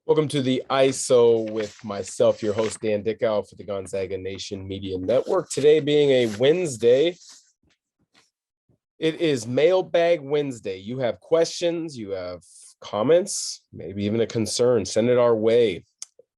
Welcome to the ISO with myself, your host, Dan Dickau for the Gonzaga Nation Media Network. Today being a Wednesday, it is Mailbag Wednesday. You have questions, you have comments, maybe even a concern. Send it our way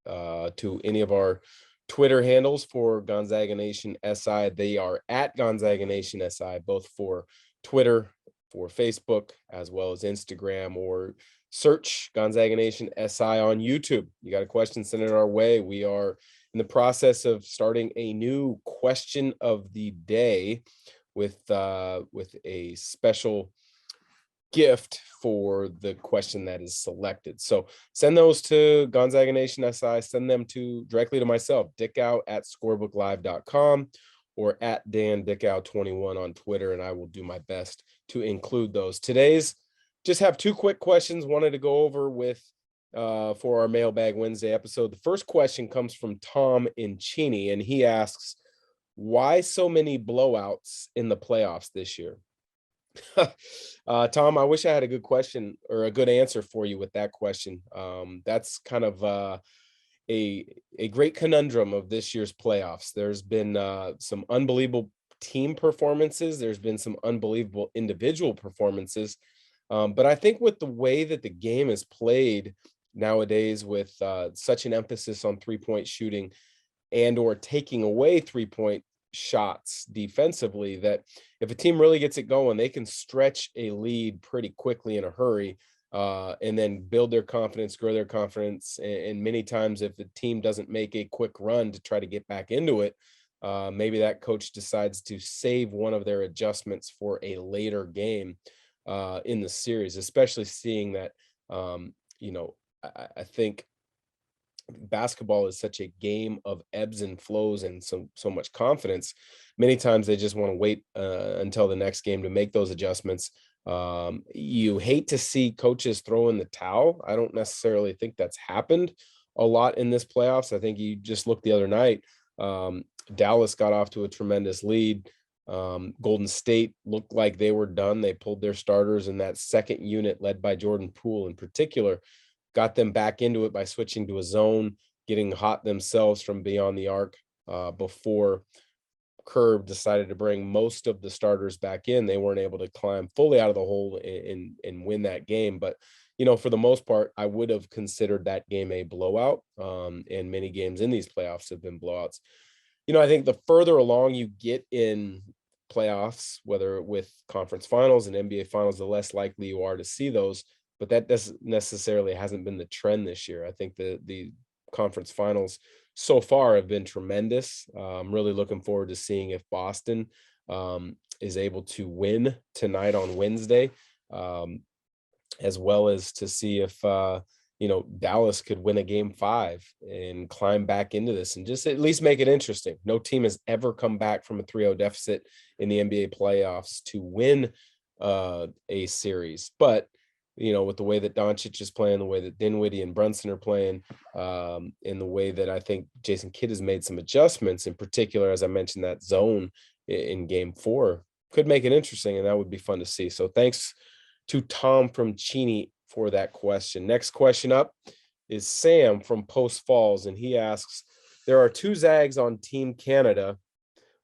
to any of our Twitter handles for Gonzaga Nation SI. They are at Gonzaga Nation SI, both for Twitter, for Facebook, as well as Instagram, or search Gonzaga Nation SI on YouTube. You got a question, send it our way. We are in the process of starting a new question of the day with a special gift for the question that is selected. So send those to Gonzaga Nation SI, send them directly to myself, Dickau at scorebooklive.com or at Dan Dickau 21 on Twitter, and I will do my best to include those. Today's just have two quick questions wanted to go over with for our Mailbag Wednesday episode. The first question comes from Tom in Cheney, and he asks, why so many blowouts in the playoffs this year? Tom, I wish I had a good question or a good answer for you with that question. That's kind of a great conundrum of this year's playoffs. There's been some unbelievable team performances. There's been some unbelievable individual performances. But I think with the way that the game is played nowadays, with such an emphasis on three-point shooting and or taking away three-point shots defensively, that if a team really gets it going, they can stretch a lead pretty quickly in a hurry and then build their confidence, grow their confidence. And many times if the team doesn't make a quick run to try to get back into it, maybe that coach decides to save one of their adjustments for a later game in the series, especially seeing that, I think basketball is such a game of ebbs and flows and so much confidence. Many times they just want to wait until the next game to make those adjustments. You hate to see coaches throw in the towel. I don't necessarily think that's happened a lot in this playoffs. I think you just looked the other night. Dallas got off to a tremendous lead. Golden State looked like they were done. They pulled their starters, and that second unit led by Jordan Poole in particular got them back into it by switching to a zone, getting hot themselves from beyond the arc before Kerr decided to bring most of the starters back in. They weren't able to climb fully out of the hole and win that game. But, for the most part, I would have considered that game a blowout, and many games in these playoffs have been blowouts. I think the further along you get in playoffs, whether with conference finals and NBA finals, the less likely you are to see those. But that doesn't necessarily hasn't been the trend this year. I think the conference finals so far have been tremendous. I'm really looking forward to seeing if Boston is able to win tonight on Wednesday, as well as to see if Dallas could win a game 5 and climb back into this and just at least make it interesting. No team has ever come back from a 3-0 deficit in the NBA playoffs to win a series. But, with the way that Doncic is playing, the way that Dinwiddie and Brunson are playing, in the way that I think Jason Kidd has made some adjustments, in particular, as I mentioned, that zone in game 4 could make it interesting, and that would be fun to see. So thanks to Tom from Cheney for that question. Next question up is Sam from Post Falls, and he asks, there are 2 Zags on Team Canada.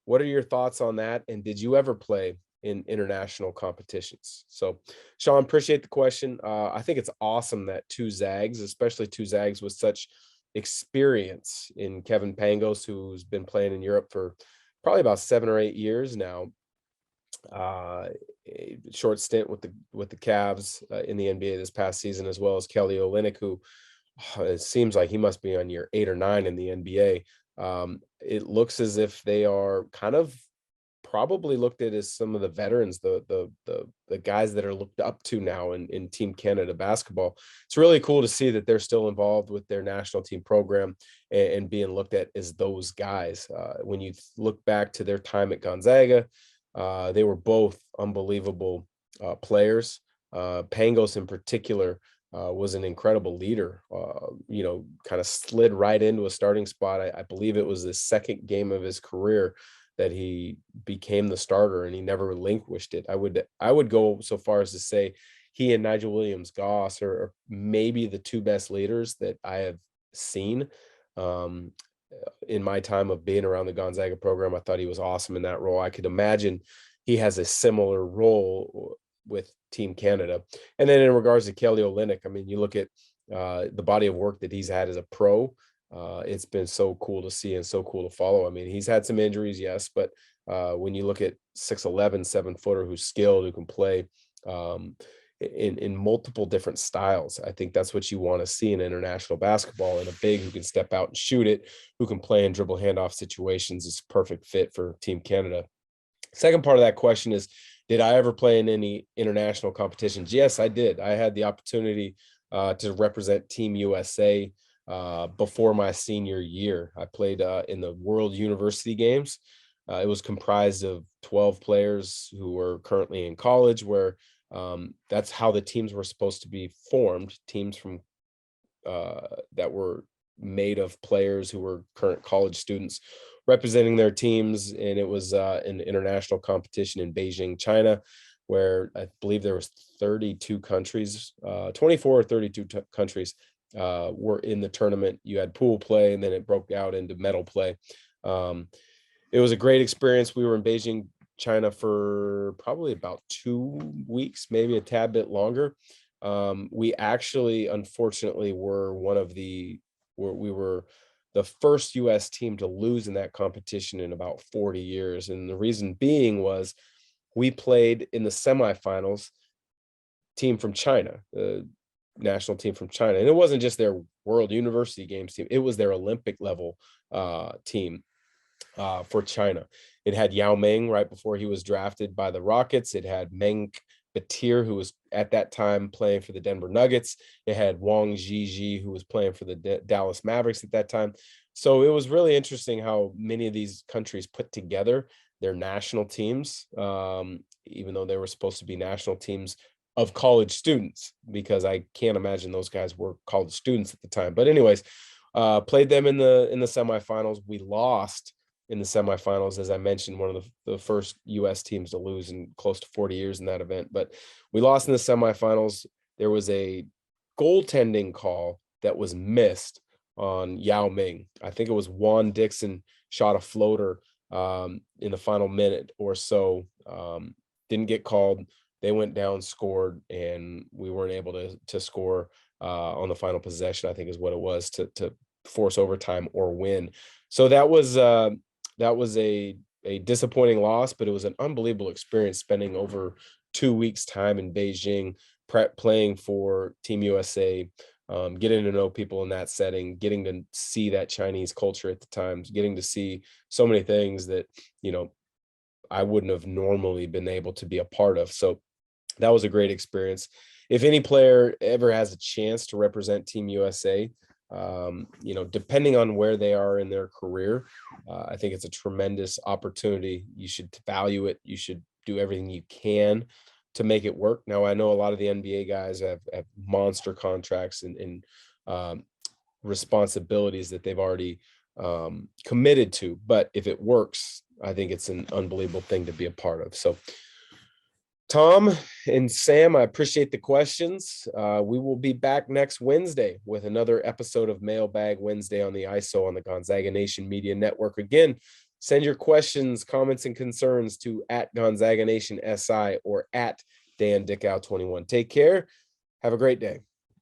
What are your thoughts on that? And did you ever play in international competitions? So, Sean, appreciate the question. I think it's awesome that 2 Zags, especially 2 Zags with such experience in Kevin Pangos, who's been playing in Europe for probably about 7 or 8 years now, a short stint with the Cavs in the NBA this past season, as well as Kelly Olynyk, who it seems like he must be on year 8 or 9 in the NBA. It looks as if they are kind of probably looked at as some of the veterans, the guys that are looked up to now in Team Canada basketball. It's really cool to see that they're still involved with their national team program and being looked at as those guys. When you look back to their time at Gonzaga, they were both unbelievable players. Pangos in particular was an incredible leader, kind of slid right into a starting spot. I believe it was the second game of his career that he became the starter, and he never relinquished it. I would go so far as to say he and Nigel Williams-Goss are maybe the two best leaders that I have seen um, in my time of being around the Gonzaga program. I thought he was awesome in that role. I could imagine he has a similar role with Team Canada. And then in regards to Kelly Olynyk, I mean, you look at the body of work that he's had as a pro. It's been so cool to see and so cool to follow. I mean, he's had some injuries, yes, but when you look at 6'11", 7-footer who's skilled, who can play in multiple different styles, I think that's what you want to see in international basketball. And a big who can step out and shoot it, who can play in dribble handoff situations, is a perfect fit for Team Canada. Second part of that question is, did I ever play in any international competitions? Yes, I did. I had the opportunity to represent Team USA before my senior year. I played in the World University Games. It was comprised of 12 players who were currently in college, where that's how the teams were supposed to be formed. Teams from that were made of players who were current college students representing their teams. And it was an international competition in Beijing, China, where I believe there was 32 countries, 24 or 32 countries were in the tournament. You had pool play, and then it broke out into medal play. It was a great experience. We were in Beijing, China for probably about 2 weeks, maybe a tad bit longer. We actually, unfortunately, we were the first U.S. team to lose in that competition in about 40 years. And the reason being was we played in the semifinals team from China, the national team from China. And it wasn't just their World University Games team. It was their Olympic level team for China. It had Yao Ming right before he was drafted by the Rockets. It had Meng Batir, who was at that time playing for the Denver Nuggets. It had Wang Zhizhi, who was playing for the Dallas Mavericks at that time. So it was really interesting how many of these countries put together their national teams, even though they were supposed to be national teams of college students, because I can't imagine those guys were college students at the time. But anyways, played them in the semifinals. We lost in the semifinals, as I mentioned, one of the first U.S. teams to lose in close to 40 years in that event. But we lost in the semifinals. There was a goaltending call that was missed on Yao Ming. I think it was Juan Dixon shot a floater in the final minute or so. Didn't get called. They went down, scored, and we weren't able to score on the final possession, I think is what it was, to force overtime or win. So that was a disappointing loss, but it was an unbelievable experience spending over 2 weeks time in Beijing, playing for Team USA, getting to know people in that setting, getting to see that Chinese culture at the times, getting to see so many things that, I wouldn't have normally been able to be a part of. So that was a great experience. If any player ever has a chance to represent Team USA, depending on where they are in their career, I think it's a tremendous opportunity. You should value it. You should do everything you can to make it work. Now, I know a lot of the NBA guys have monster contracts and responsibilities that they've already committed to, but if it works, I think it's an unbelievable thing to be a part of. So Tom and Sam, I appreciate the questions. We will be back next Wednesday with another episode of Mailbag Wednesday on the ISO on the Gonzaga Nation Media Network. Again, send your questions, comments, and concerns to @Gonzaga Nation SI or @Dan Dickau 21. Take care. Have a great day.